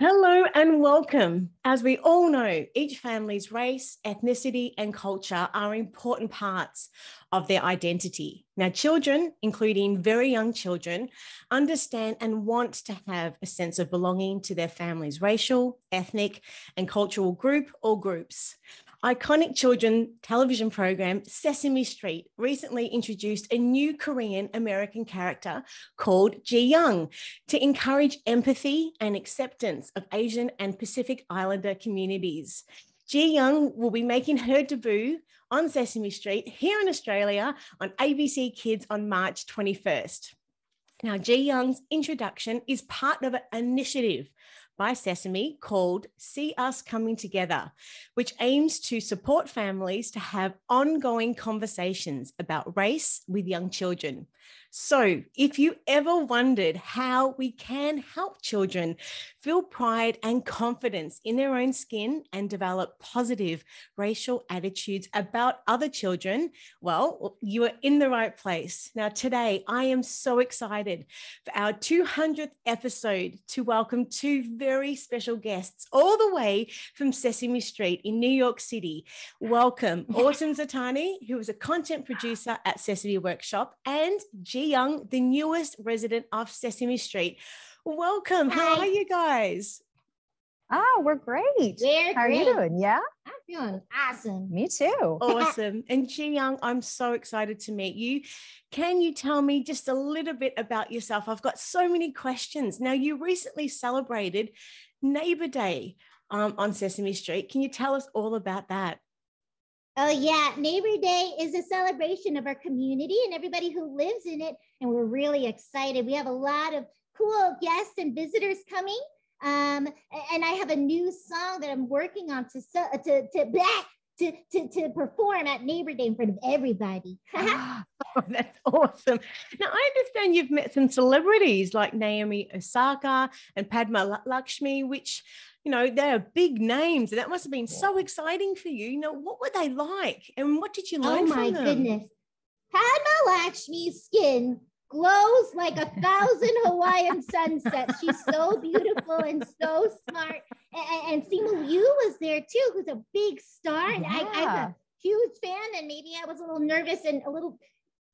Hello and welcome. As we all know, each family's race, ethnicity, and culture are important parts of their identity. Now, children, including very young children, understand and want to have a sense of belonging to their family's racial, ethnic, and cultural group or groups. Iconic children television program Sesame Street recently introduced a new Korean American character called Ji-young to encourage empathy and acceptance of Asian and Pacific Islander communities. Ji-young will be making her debut on Sesame Street here in Australia on ABCKids on March 21st. Now, Ji-young's introduction is part of an initiative by Sesame called See Us Coming Together, which aims to support families to have ongoing conversations about race with young children. So if you ever wondered how we can help children feel pride and confidence in their own skin and develop positive racial attitudes about other children, well, you are in the right place. Now, today, I am so excited for our 200th episode to welcome two very special guests all the way from Sesame Street in New York City. Welcome, Autum Zitani, who is a content producer at Sesame Workshop, and Ji-young, the newest resident of Sesame Street. Welcome. Hi. How are you guys? Oh, we're great. How are you doing? Yeah? I'm feeling awesome. Me too. Awesome. And Ji-young, I'm so excited to meet you. Can you tell me just a little bit about yourself? I've got so many questions. Now, you recently celebrated Neighbor Day on Sesame Street. Can you tell us all about that? Oh, yeah. Neighbor Day is a celebration of our community and everybody who lives in it. And we're really excited. We have a lot of cool guests and visitors coming. And I have a new song that I'm working on to perform at Neighbor Day in front of everybody. Oh, that's awesome. Now, I understand you've met some celebrities like Naomi, Osaka, and Padma, Lakshmi, which, you know, they're big names. And that must have been so exciting for you. You know, what were they like? And what did you learn from them? Oh, my goodness. Padma Lakshmi's skin glows like 1,000 Hawaiian sunsets. She's so beautiful and so smart. And Simu Liu was there too, who's a big star. And I'm a huge fan. And maybe I was a little nervous and a little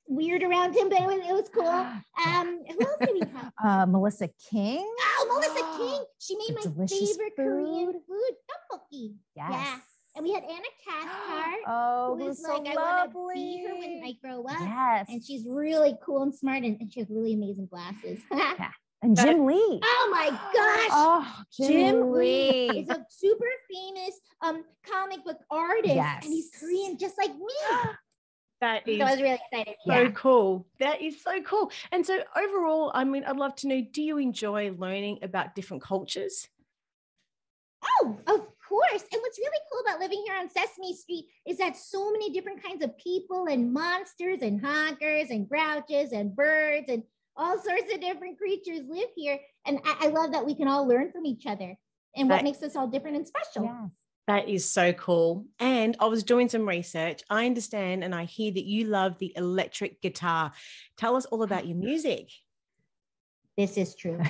weird around him, but it was cool. Who else did we have? Melissa King. Oh, Melissa King. She made my favorite Korean food, tteokbokki. Yes. Yeah. And we had Anna Cathcart, Oh, who is so like, I want to be her when I grow up. Yes. And she's really cool and smart, and she has really amazing glasses. Yeah. And Jim Lee. Oh my gosh. Oh, Jim Lee is a super famous comic book artist. Yes. And he's Korean just like me. That is So I was really excited. so cool. That is so cool. And so overall, I mean, I'd love to know, do you enjoy learning about different cultures? Oh, of course. And what's really cool about living here on Sesame Street is that so many different kinds of people and monsters and honkers and grouches and birds and all sorts of different creatures live here. And I love that we can all learn from each other and what makes us all different and special. Yes. That is so cool. And I was doing some research. I understand and I hear that you love the electric guitar. Tell us all about your music. This is true.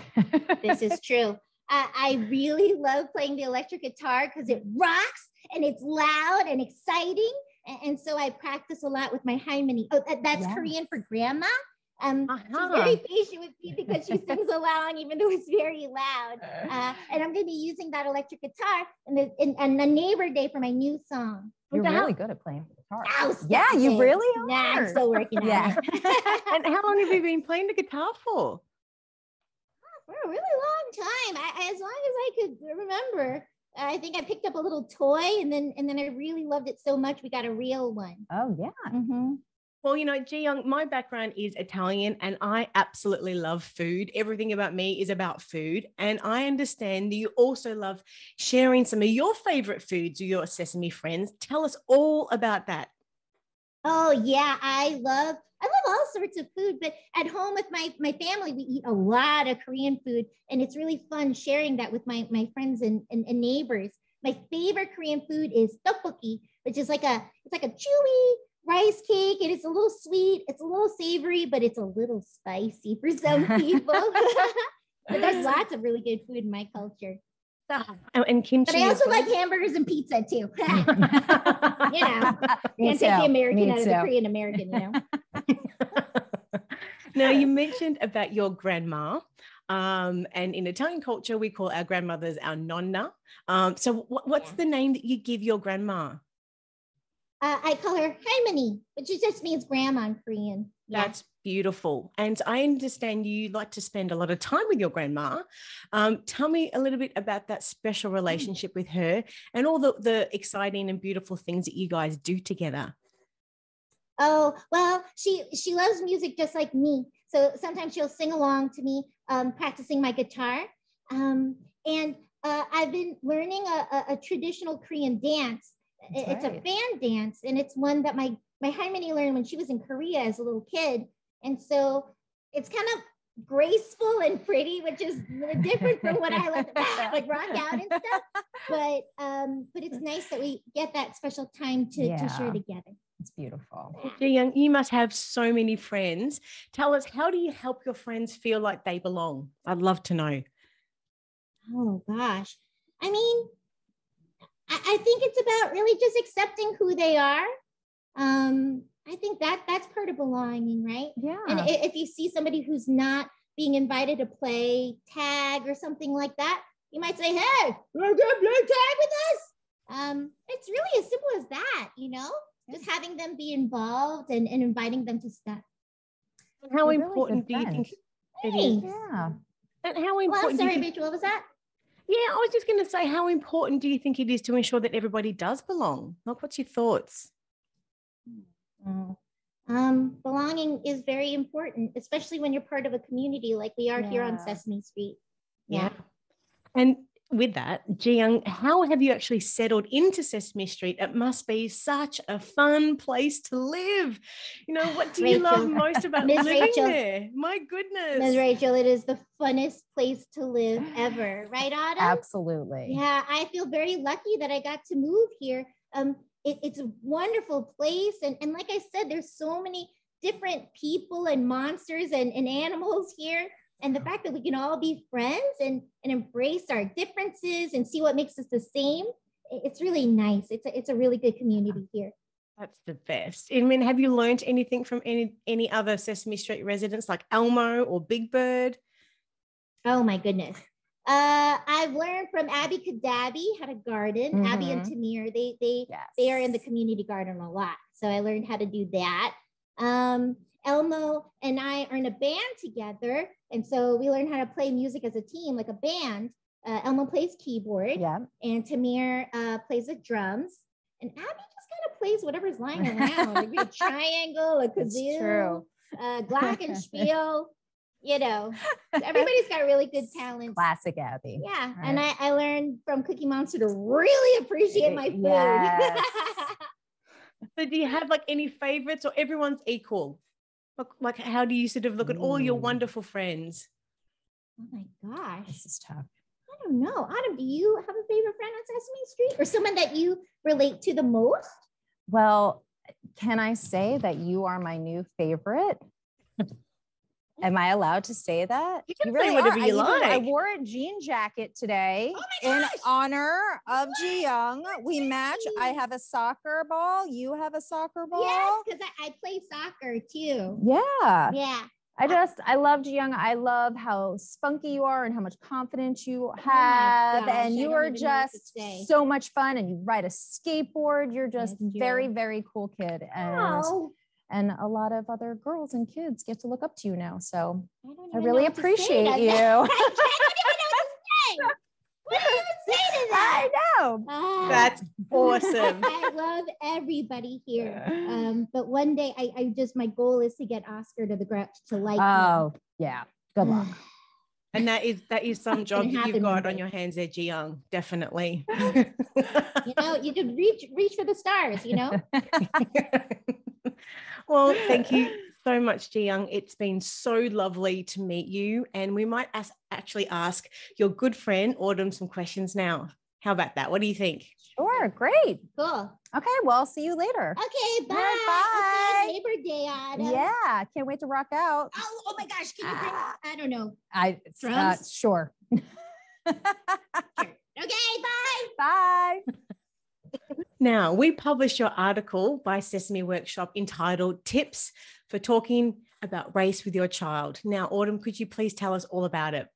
This is true. I really love playing the electric guitar because it rocks and it's loud and exciting. And so I practice a lot with my harmony. Oh, that's Korean for grandma. She's very patient with me because she sings along, even though it's very loud. And I'm going to be using that electric guitar on the Neighbor Day for my new song. You're really good at playing guitar. Oh, yeah, you really are. Nah, I'm still working on it. And how long have you been playing the guitar for? For a really long time, as long as I could remember. I think I picked up a little toy, and then I really loved it so much we got a real one. Oh yeah. Mm-hmm. Well, you know, Ji-young, my background is Italian and I absolutely love food. Everything about me is about food. And I understand that you also love sharing some of your favorite foods with your Sesame friends. Tell us all about that. Oh yeah, I love all sorts of food, but at home with my family, we eat a lot of Korean food, and it's really fun sharing that with my friends and neighbors. My favorite Korean food is tteokbokki, which is like a chewy rice cake, and it's a little sweet, it's a little savory, but it's a little spicy for some people. But there's lots of really good food in my culture. And kimchi. But I also like hamburgers and pizza too. Can't take the American out of the Korean American, Now, you mentioned about your grandma. And in Italian culture, we call our grandmothers our nonna. So what's the name that you give your grandma? I call her Haimani, which just means grandma in Korean. Yeah. That's beautiful. And I understand you like to spend a lot of time with your grandma. Tell me a little bit about that special relationship with her and all the exciting and beautiful things that you guys do together. Oh, well, she loves music just like me. So sometimes she'll sing along to me, practicing my guitar. And I've been learning a traditional Korean dance. It's a fan dance, and it's one that my Haimani learned when she was in Korea as a little kid. And so it's kind of graceful and pretty, which is different from what I like rock out and stuff. But it's nice that we get that special time to share together. It's beautiful. Ji-young, you must have so many friends. Tell us, how do you help your friends feel like they belong? I'd love to know. Oh, gosh. I mean, I think it's about really just accepting who they are. I think that's part of belonging, right? Yeah. And if you see somebody who's not being invited to play tag or something like that, you might say, hey, you want to play tag with us? It's really as simple as that, just having them be involved and inviting them to stuff. How important do you think it is? Yeah. And how important? Well, I'm sorry, Rachel, what was that? Yeah, I was just going to say, how important do you think it is to ensure that everybody does belong? Like, what's your thoughts? Belonging is very important, especially when you're part of a community like we are here on Sesame Street. Yeah. And with that, Ji-young, how have you actually settled into Sesame Street? It must be such a fun place to live. What do you love most about living there? My goodness. Ms. Rachel, it is the funnest place to live ever. Right, Autum? Absolutely. Yeah, I feel very lucky that I got to move here. It's a wonderful place. And like I said, there's so many different people and monsters and animals here. And the fact that we can all be friends and embrace our differences and see what makes us the same, it's really nice. It's a really good community here. That's the best. I mean, have you learned anything from any other Sesame Street residents like Elmo or Big Bird? Oh my goodness. I've learned from ABCKids how to garden. Abby and Tamir, they are in the community garden a lot. So I learned how to do that. Elmo and I are in a band together. And so we learn how to play music as a team, like a band. Elmo plays keyboard and Tamir plays the drums. And Abby just kind of plays whatever's lying around, like a triangle, a kazoo, glockenspiel. Everybody's got really good talent. Classic Abby. Yeah. Right. And I learned from Cookie Monster to really appreciate my food. Yes. So do you have like any favorites or everyone's equal? Like how do you sort of look at all your wonderful friends? Oh my gosh. This is tough. I don't know. Autum, do you have a favorite friend on Sesame Street or someone that you relate to the most? Well, can I say that you are my new favorite? Am I allowed to say that? You can say whatever you like. I wore a jean jacket today in honor of Ji-young. We match. I have a soccer ball. You have a soccer ball. Yes, because I play soccer too. Yeah. Yeah. I love Ji-young. I love how spunky you are and how much confidence you have. Gosh, and you are just so much fun. And you ride a skateboard. You're just very, very cool kid. And a lot of other girls and kids get to look up to you now. So I really appreciate you. I don't even know what to say. What do you say to that? I know. That's awesome. I love everybody here. But one day my goal is to get Oscar to like me. Oh, yeah. Good luck. And that is some job that you've got on your hands there, Ji-young. Definitely. You could reach for the stars, Well, thank you so much, Ji-young. It's been so lovely to meet you. And we might actually ask your good friend, Autum, some questions now. How about that? What do you think? Sure. Great. Cool. Okay. Well, I'll see you later. Okay. Bye. Right, bye. I'll see you Labor Day, Autum. Yeah. Can't wait to rock out. Oh my gosh. Can you bring, I don't know. Drums? Sure. Sure. Okay. Now, we published your article by Sesame Workshop entitled Tips for Talking About Race with Your Child. Now, Autumn, could you please tell us all about it?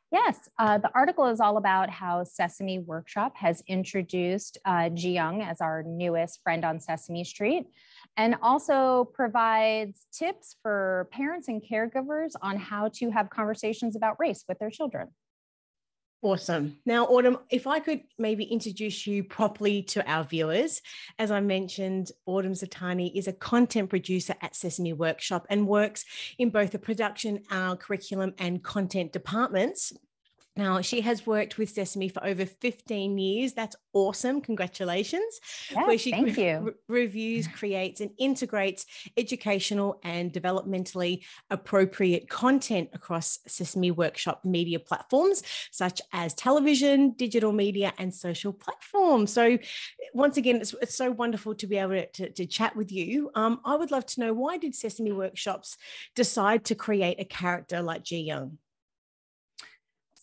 Yes, the article is all about how Sesame Workshop has introduced Ji Young as our newest friend on Sesame Street, and also provides tips for parents and caregivers on how to have conversations about race with their children. Awesome. Now, Autumn, if I could maybe introduce you properly to our viewers. As I mentioned, Autumn Zitani is a content producer at Sesame Workshop and works in both the production, curriculum and content departments. Now, she has worked with Sesame for over 15 years. That's awesome. Congratulations. Yes, where she thank you. Reviews, creates and integrates educational and developmentally appropriate content across Sesame Workshop media platforms, such as television, digital media, and social platforms. So once again, it's so wonderful to be able to chat with you. I would love to know, why did Sesame Workshops decide to create a character like Ji Young?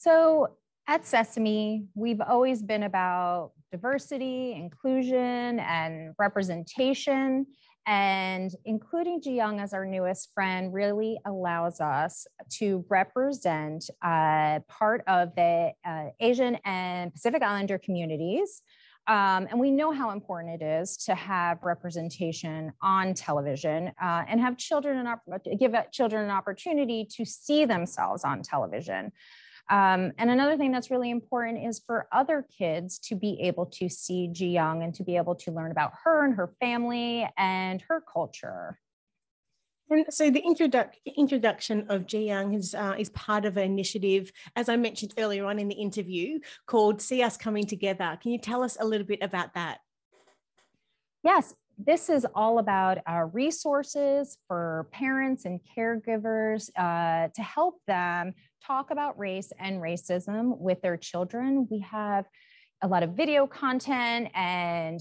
So at Sesame, we've always been about diversity, inclusion, and representation. And including Ji Young as our newest friend really allows us to represent part of the Asian and Pacific Islander communities. And we know how important it is to have representation on television and have give children an opportunity to see themselves on television. And another thing that's really important is for other kids to be able to see Ji Young and to be able to learn about her and her family and her culture. And so the introduction of Ji Young is part of an initiative, as I mentioned earlier on in the interview, called See Us Coming Together. Can you tell us a little bit about that? Yes. This is all about resources for parents and caregivers to help them talk about race and racism with their children. We have a lot of video content and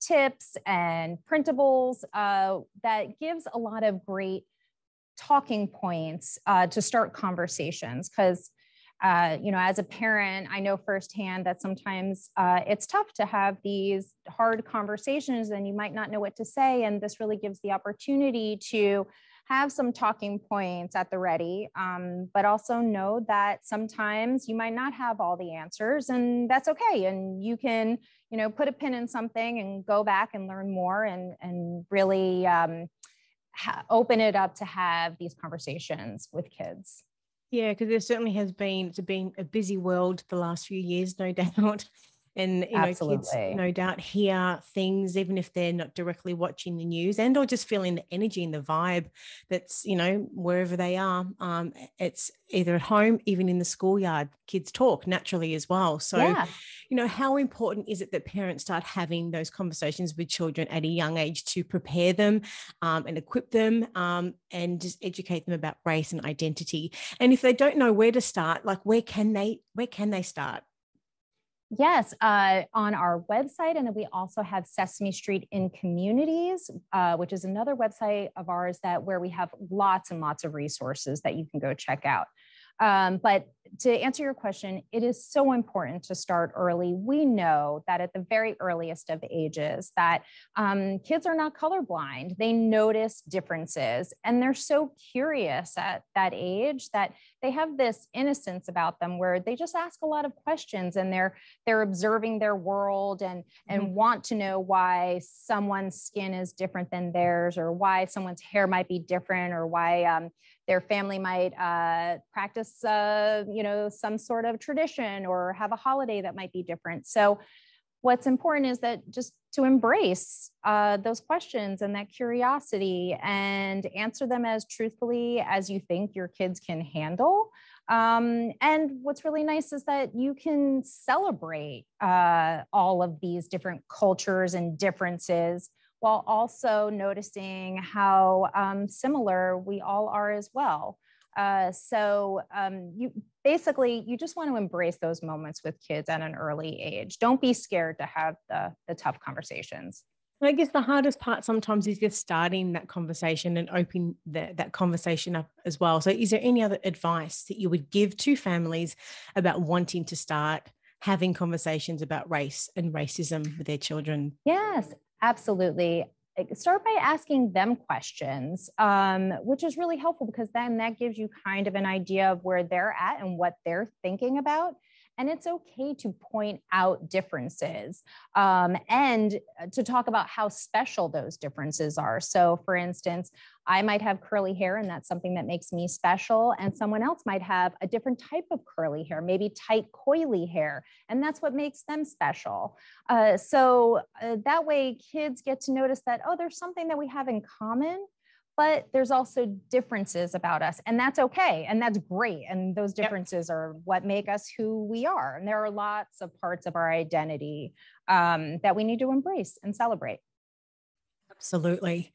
tips and printables that gives a lot of great talking points to start conversations, because as a parent, I know firsthand that sometimes it's tough to have these hard conversations and you might not know what to say. And this really gives the opportunity to have some talking points at the ready, but also know that sometimes you might not have all the answers, and that's okay. And you can, put a pin in something and go back and learn more and really open it up to have these conversations with kids. Yeah, because there certainly it's been a busy world the last few years, no doubt. And, kids, no doubt, hear things, even if they're not directly watching the news, and or just feeling the energy and the vibe that's, wherever they are. It's either at home, even in the schoolyard, kids talk naturally as well. So, yeah. How important is it that parents start having those conversations with children at a young age to prepare them and equip them and just educate them about race and identity? And if they don't know where to start, like where can they start? Yes, on our website. And then we also have Sesame Street in Communities, which is another website of ours where we have lots and lots of resources that you can go check out. But to answer your question, it is so important to start early. We know that at the very earliest of ages that kids are not colorblind. They notice differences, and they're so curious at that age that they have this innocence about them where they just ask a lot of questions, and they're observing their world and want to know why someone's skin is different than theirs, or why someone's hair might be different, or why their family might practice, some sort of tradition or have a holiday that might be different. So what's important is that just to embrace those questions and that curiosity and answer them as truthfully as you think your kids can handle. And what's really nice is that you can celebrate all of these different cultures and differences while also noticing how similar we all are as well. So you just want to embrace those moments with kids at an early age. Don't be scared to have the tough conversations. I guess the hardest part sometimes is just starting that conversation and opening that conversation up as well. So is there any other advice that you would give to families about wanting to start having conversations about race and racism with their children? Yes, absolutely. Start by asking them questions, which is really helpful because then that gives you kind of an idea of where they're at and what they're thinking about. And it's okay to point out differences and to talk about how special those differences are. So for instance, I might have curly hair and that's something that makes me special. And someone else might have a different type of curly hair, maybe tight coily hair. And that's what makes them special. So that way kids get to notice that, oh, there's something that we have in common, but there's also differences about us, and that's okay. And that's great. And those differences are what make us who we are. And there are lots of parts of our identity that we need to embrace and celebrate. Absolutely.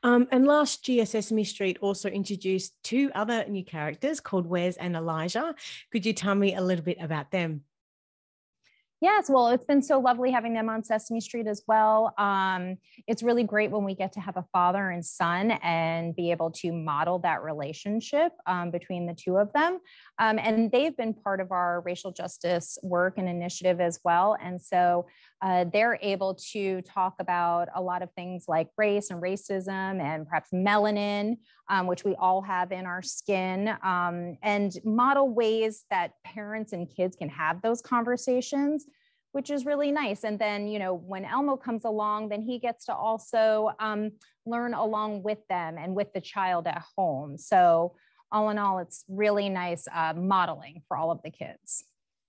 And last year, Sesame Street also introduced 2 other new characters called Wes and Elijah. Could you tell me a little bit about them? Yes, well, it's been so lovely having them on Sesame Street as well. It's really great when we get to have a father and son and be able to model that relationship between the 2 of them. And they've been part of our racial justice work and initiative as well. And so they're able to talk about a lot of things like race and racism and perhaps melanin, which we all have in our skin, and model ways that parents and kids can have those conversations, which is really nice. And then, you know, when Elmo comes along, then he gets to also learn along with them and with the child at home. So all in all, it's really nice modeling for all of the kids.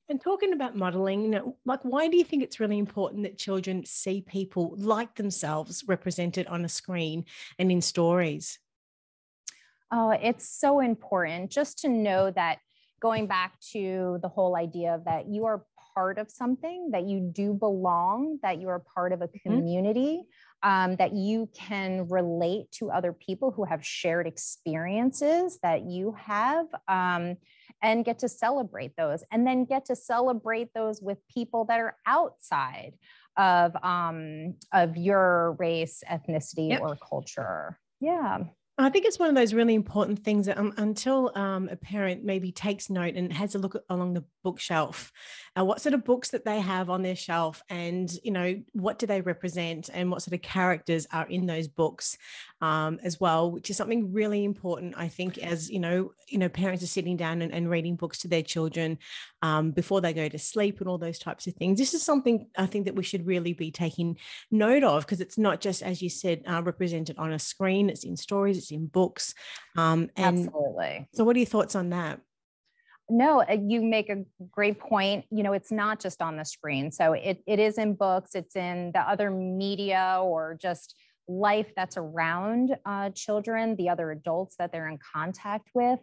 And talking about modeling, you know, like, why do you think it's really important that children see people like themselves represented on a screen and in stories? Oh, it's so important just to know that, going back to the whole idea of that you are part of something, that you do belong, that you are part of a community, that you can relate to other people who have shared experiences that you have, and get to celebrate those, and then get to celebrate those with people that are outside of your race, ethnicity, or culture. Yeah. I think it's one of those really important things that until a parent maybe takes note and has a look along the bookshelf, what sort of books that they have on their shelf, and, you know, what do they represent and what sort of characters are in those books as well, which is something really important, I think, as, you know, parents are sitting down and reading books to their children before they go to sleep and all those types of things. This is something I think that we should really be taking note of, because it's not just, as you said, represented on a screen, it's in stories, it's in books. Absolutely. So what are your thoughts on that? No, you make a great point. You know, it's not just on the screen. So it is in books, it's in the other media, or just life that's around children, the other adults that they're in contact with.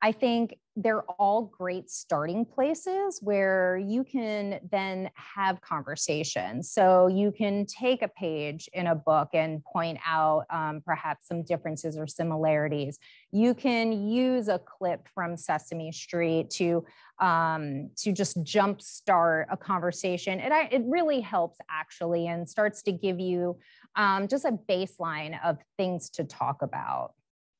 I think they're all great starting places where you can then have conversations. So you can take a page in a book and point out perhaps some differences or similarities. You can use a clip from Sesame Street to just jumpstart a conversation. It really helps, actually, and starts to give you just a baseline of things to talk about,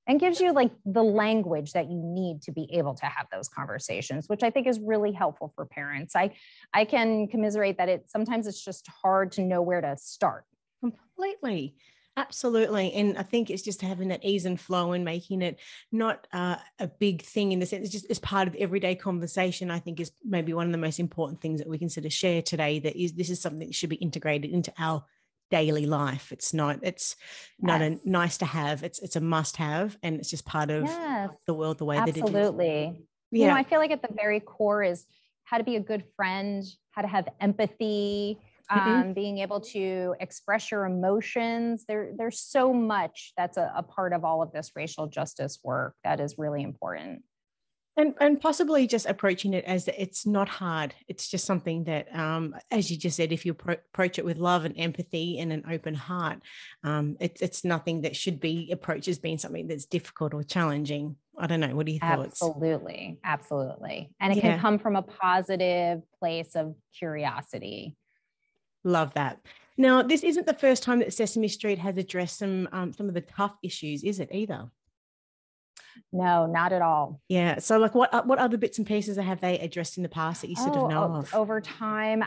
and gives you like the language that you need to be able to have those conversations, which I think is really helpful for parents. I can commiserate that sometimes it's just hard to know where to start. Completely. Absolutely. And I think it's just having that ease and flow and making it not a big thing, in the sense, it's just as part of everyday conversation, I think is maybe one of the most important things that we can sort of share today, this is something that should be integrated into our daily life. It's not a nice to have, it's a must have, and it's just part of the world the way that it is. Absolutely. You know, I feel like at the very core is how to be a good friend, how to have empathy, being able to express your emotions. There's so much that's a part of all of this racial justice work that is really important. And possibly just approaching it as it's not hard. It's just something that, as you just said, if you approach it with love and empathy and an open heart, it's nothing that should be approached as being something that's difficult or challenging. I don't know. What are your thoughts? Absolutely. Absolutely. And it can come from a positive place of curiosity. Love that. Now, this isn't the first time that Sesame Street has addressed some of the tough issues, is it, either? No, not at all. Yeah. So like what other bits and pieces have they addressed in the past that you sort of know of? Over time,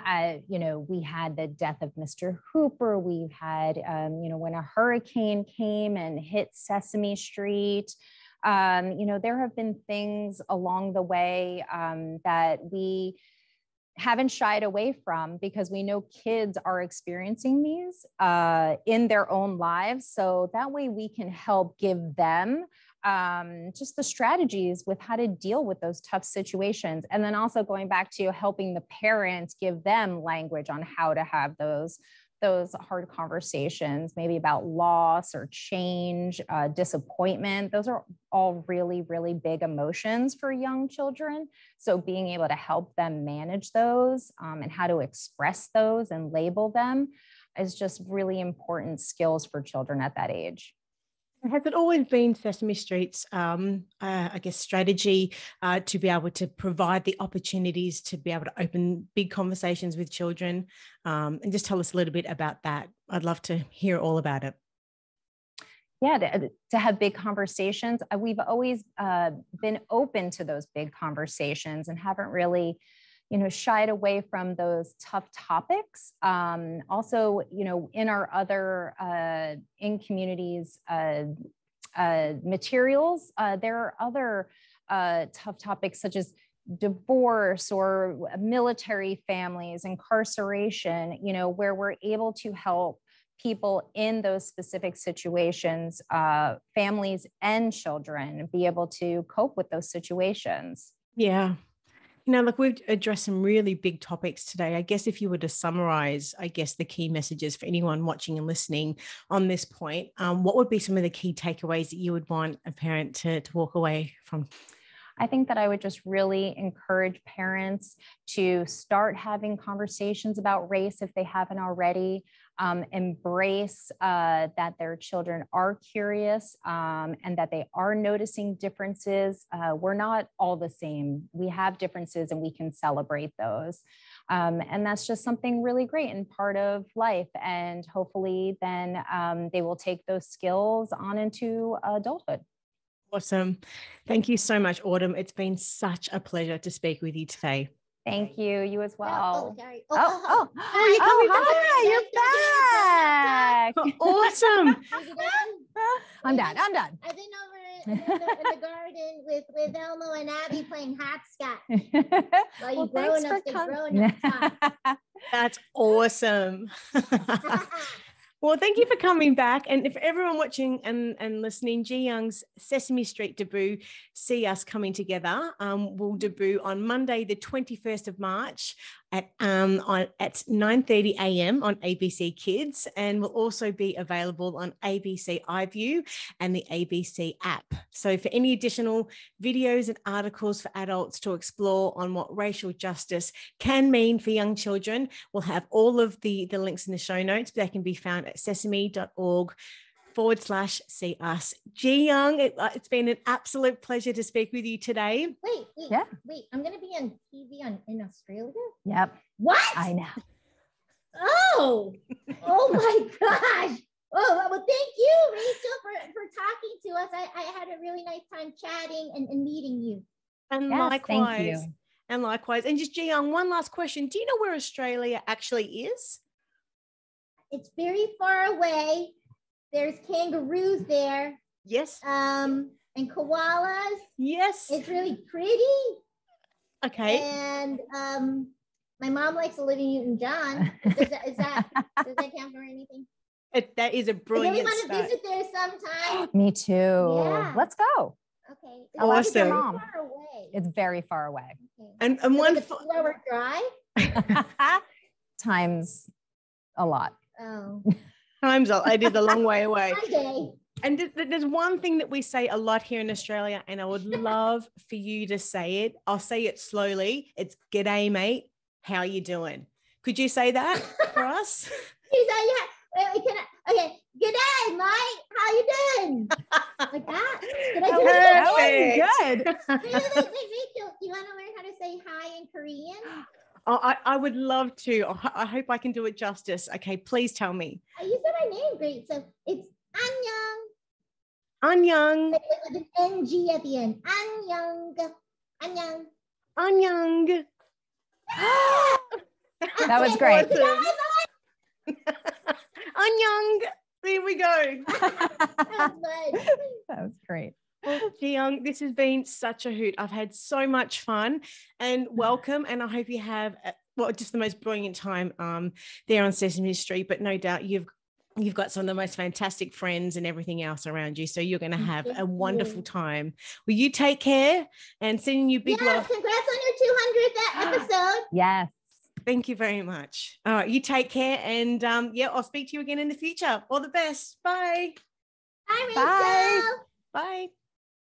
we had the death of Mr. Hooper. We've had, when a hurricane came and hit Sesame Street, there have been things along the way that we haven't shied away from, because we know kids are experiencing these in their own lives. So that way we can help give them just the strategies with how to deal with those tough situations. And then also going back to helping the parents, give them language on how to have those hard conversations, maybe about loss or change, disappointment. Those are all really, really big emotions for young children. So being able to help them manage those and how to express those and label them is just really important skills for children at that age. Has it always been Sesame Street's, strategy to be able to provide the opportunities to be able to open big conversations with children? And just tell us a little bit about that. I'd love to hear all about it. Yeah, to have big conversations. We've always been open to those big conversations and haven't really shied away from those tough topics. Also, in our other in communities materials, there are other tough topics such as divorce or military families, incarceration, where we're able to help people in those specific situations, families and children, be able to cope with those situations. Yeah. Look, we've addressed some really big topics today. I guess if you were to summarize, the key messages for anyone watching and listening on this point, what would be some of the key takeaways that you would want a parent to walk away from? I think that I would just really encourage parents to start having conversations about race if they haven't already. Embrace that their children are curious and that they are noticing differences. We're not all the same. We have differences and we can celebrate those. And that's just something really great and part of life. And hopefully then they will take those skills on into adulthood. Awesome. Thank you so much, Autumn. It's been such a pleasure to speak with you today. Thank you. You as well. Sorry. Hi, you're back. Awesome. I'm done. I've been over in the garden with Elmo and Abby playing hopscotch. While you growing up. That's awesome. Well, thank you for coming back. And for everyone watching and listening, Ji Young's Sesame Street debut, See Us Coming Together, will debut on Monday, the 21st of March at 9:30 a.m. on ABCKids, and will also be available on ABC iView and the ABC app. So for any additional videos and articles for adults to explore on what racial justice can mean for young children, we'll have all of the links in the show notes. They can be found at sesame.org/see us. Ji Young, it's been an absolute pleasure to speak with you today. Wait. I'm going to be on TV in Australia? Yep. What? I know. Oh my gosh. Oh, well, thank you, Rachel, for talking to us. I had a really nice time chatting and meeting you. And yes, likewise. Thank you. And likewise. And just, Ji Young, one last question. Do you know where Australia actually is? It's very far away. There's kangaroos there. Yes. And koalas. Yes. It's really pretty. Okay. And my mom likes Olivia Newton-John. Does that count for anything? That is a brilliant I really want to visit there sometime. Me too. Yeah. Let's go. Okay. I'll ask your mom. Far away. It's very far away. Okay. And so one like a 2-hour drive? Times a lot. Oh. It is a long way away. One day. And there's one thing that we say a lot here in Australia, and I would love for you to say it. I'll say it slowly. It's "G'day, mate. How you doing?" Could you say that for us? Okay. G'day, mate. How you doing? Like that? Did I do it? That was good. Rachel, do you want to learn how to say hi in Korean? Oh, I would love to. I hope I can do it justice. Okay, please tell me. You said my name great. So it's 안녕. Annyeong. With an NG at the end. Annyeong. Annyeong. Annyeong. That was great. Annyeong. There we go. That was great. Well, Jiyoung, this has been such a hoot. I've had so much fun, and welcome. And I hope you have just the most brilliant time there on Sesame Street. But no doubt you've got some of the most fantastic friends and everything else around you. So you're going to have a wonderful time. Will you take care and sending you big love. Congrats on your 200th episode. Yes. Thank you very much. All right, you take care, and I'll speak to you again in the future. All the best. Bye. Bye, Rachel. Bye.